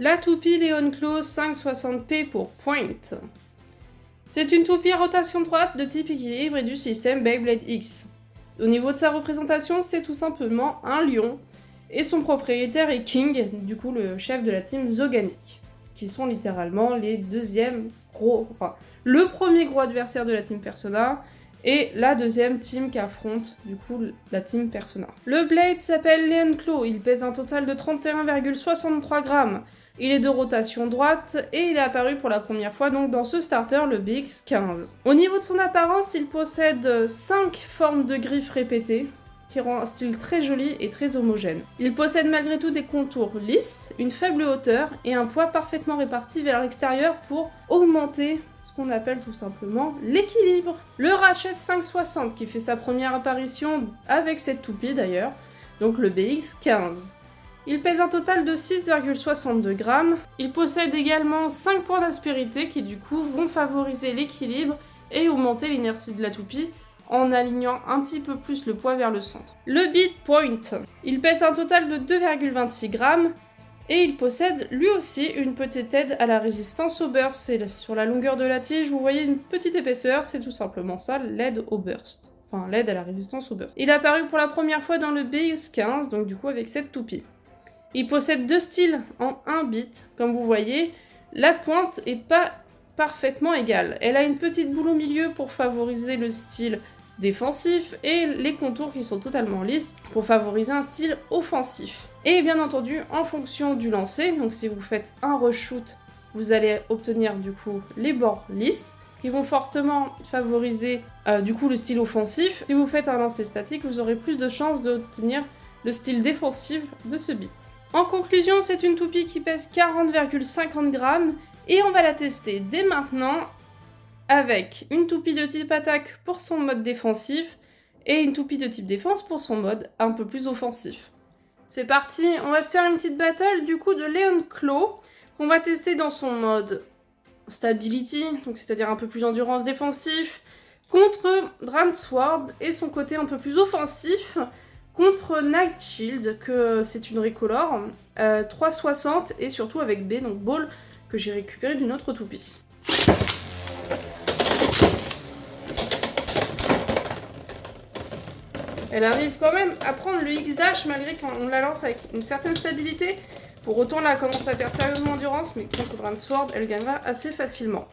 La toupie Leonclaw 560p pour Point. C'est une toupie à rotation droite de type équilibre et du système Beyblade X. Au niveau de sa représentation, c'est tout simplement un lion, et son propriétaire est King, du coup le chef de la team Zoganic, qui sont littéralement les deuxièmes gros, enfin le premier gros adversaire de la team Persona, et la deuxième team qui affronte du coup la team Persona. Le Blade s'appelle Leonclaw, il pèse un total de 31,63 grammes. Il est de rotation droite et il est apparu pour la première fois donc dans ce starter, le BX15. Au niveau de son apparence, il possède 5 formes de griffes répétées, qui rend un style très joli et très homogène. Il possède malgré tout des contours lisses, une faible hauteur et un poids parfaitement réparti vers l'extérieur pour augmenter ce qu'on appelle tout simplement l'équilibre. Le Ratchet 560 qui fait sa première apparition avec cette toupie d'ailleurs, donc le BX15. Il pèse un total de 6,62 grammes. Il possède également 5 points d'aspérité qui du coup vont favoriser l'équilibre et augmenter l'inertie de la toupie en alignant un petit peu plus le poids vers le centre. Le Beat Point. Il pèse un total de 2,26 grammes et il possède lui aussi une petite aide à la résistance au burst. Sur la longueur de la tige, vous voyez une petite épaisseur, c'est tout simplement ça, l'aide au burst. Enfin, l'aide à la résistance au burst. Il est apparu pour la première fois dans le BX15, donc du coup avec cette toupie. Il possède 2 styles en 1 bit. Comme vous voyez, la pointe est pas parfaitement égale. Elle a une petite boule au milieu pour favoriser le style défensif et les contours qui sont totalement lisses pour favoriser un style offensif. Et bien entendu, en fonction du lancer, donc si vous faites un reshoot, vous allez obtenir du coup les bords lisses qui vont fortement favoriser du coup le style offensif. Si vous faites un lancer statique, vous aurez plus de chances d'obtenir le style défensif de ce bit. En conclusion, c'est une toupie qui pèse 40,50 grammes et on va la tester dès maintenant avec une toupie de type attaque pour son mode défensif et une toupie de type défense pour son mode un peu plus offensif. C'est parti, on va se faire une petite battle du coup de Leonclaw qu'on va tester dans son mode stability, donc c'est-à-dire un peu plus endurance défensif, contre Dransword et son côté un peu plus offensif contre Night Shield, que c'est une Recolor, 360 et surtout avec B, donc Ball, que j'ai récupéré d'une autre toupie. Elle arrive quand même à prendre le X-Dash malgré qu'on la lance avec une certaine stabilité. Pour autant, là, elle commence à perdre sérieusement endurance, mais contre Dransword, elle gagnera assez facilement.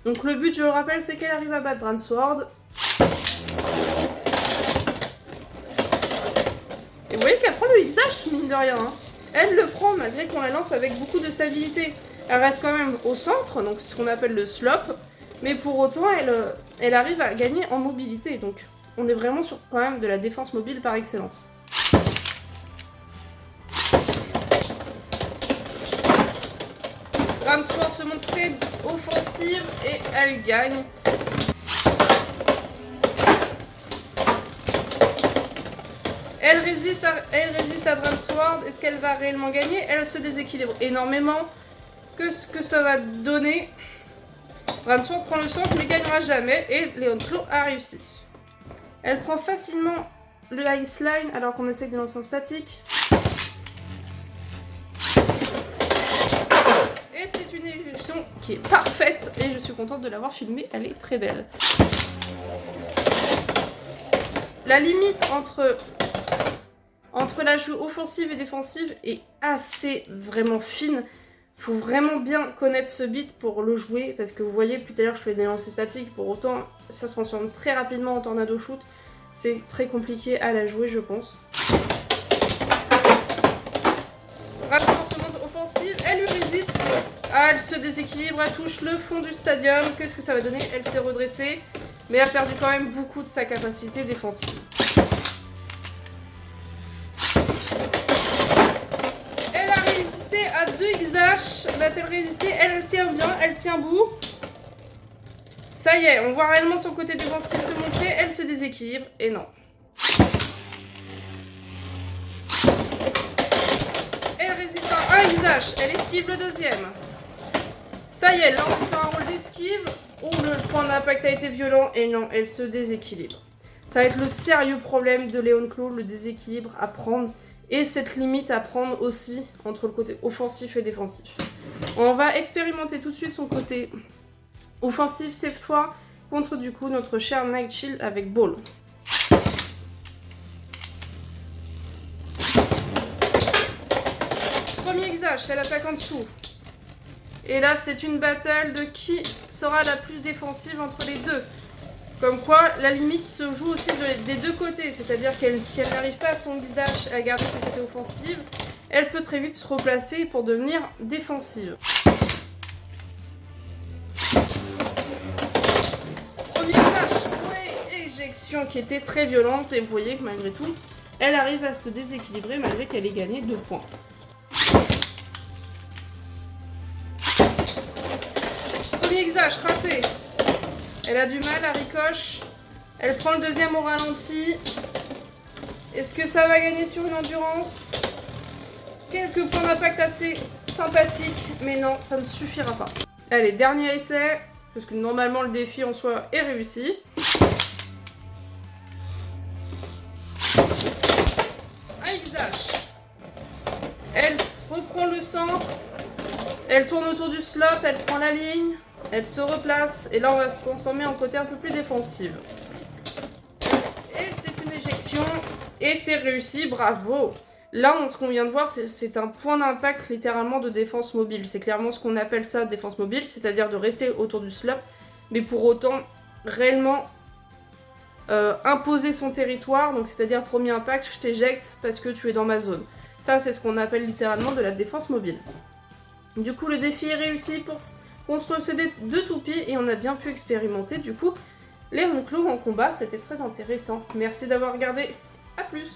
Donc le but, je le rappelle, c'est qu'elle arrive à battre Dransword. Et vous voyez qu'elle prend le X-Dash, mine de rien. Hein. Elle le prend malgré qu'on la lance avec beaucoup de stabilité. Elle reste quand même au centre, donc ce qu'on appelle le slop. Mais pour autant, elle arrive à gagner en mobilité. Donc on est vraiment sur quand même de la défense mobile par excellence. Dransword se montre très offensive et elle gagne. Elle résiste à Dransword. Est-ce qu'elle va réellement gagner? Elle se déséquilibre énormément. Qu'est-ce que ça va donner? Dransword prend le centre mais gagnera jamais. Et Leonclaw a réussi. Elle prend facilement le Ice Line alors qu'on essaie de lancer en statique. Et c'est une évolution qui est parfaite. Et je suis contente de l'avoir filmée. Elle est très belle. La limite entre la joue offensive et défensive est assez vraiment fine. Faut vraiment bien connaître ce beat pour le jouer parce que vous voyez, plus à l'heure je fais des lancers statiques, pour autant ça se transforme très rapidement en tornado shoot. C'est très compliqué à la jouer, je pense. Dransword se montre offensive, elle lui résiste. Ah, elle se déséquilibre, elle touche le fond du stadium. Qu'est-ce que ça va donner? Elle s'est redressée, mais a perdu quand même beaucoup de sa capacité défensive. À 2 X-Dash, va-t-elle résister? Elle tient bien, elle tient bout. Ça y est, on voit réellement son côté défensif se montrer, elle se déséquilibre, et non. Elle résiste à un X-Dash, elle esquive le deuxième. Ça y est, là on peut faire un rôle d'esquive. Oh, le point d'impact a été violent, et non, elle se déséquilibre. Ça va être le sérieux problème de Leonclaw, le déséquilibre à prendre. et cette limite à prendre aussi entre le côté offensif et défensif. On va expérimenter tout de suite son côté offensif cette fois contre du coup notre cher Nightshield avec Ball. Premier Xash, elle attaque en dessous. Et là c'est une battle de qui sera la plus défensive entre les deux. Comme quoi la limite se joue aussi des deux côtés, c'est-à-dire qu'elle, si elle n'arrive pas à son Xash à garder son côté offensive, elle peut très vite se replacer pour devenir défensive. Premier Xash, ouais, éjection qui était très violente et vous voyez que malgré tout, elle arrive à se déséquilibrer malgré qu'elle ait gagné 2 points. Premier Xash raté. Elle a du mal à ricoche. Elle prend le deuxième au ralenti. Est-ce que ça va gagner sur une endurance? Quelques points d'impact assez sympathiques, mais non, ça ne suffira pas. Allez, dernier essai, parce que normalement le défi en soi est réussi. Un Xash. Elle reprend le centre. Elle tourne autour du slop, elle prend la ligne. Elle se replace et là on va se transformer en côté un peu plus défensive. Et c'est une éjection et c'est réussi, bravo. Là ce qu'on vient de voir c'est un point d'impact littéralement de défense mobile. C'est clairement ce qu'on appelle ça défense mobile, c'est-à-dire de rester autour du slop, mais pour autant réellement imposer son territoire, donc c'est-à-dire premier impact, je t'éjecte parce que tu es dans ma zone. Ça c'est ce qu'on appelle littéralement de la défense mobile. Du coup le défi est réussi pour on se procédait de toupie et on a bien pu expérimenter du coup les Hunclaw en combat, c'était très intéressant. Merci d'avoir regardé, à plus.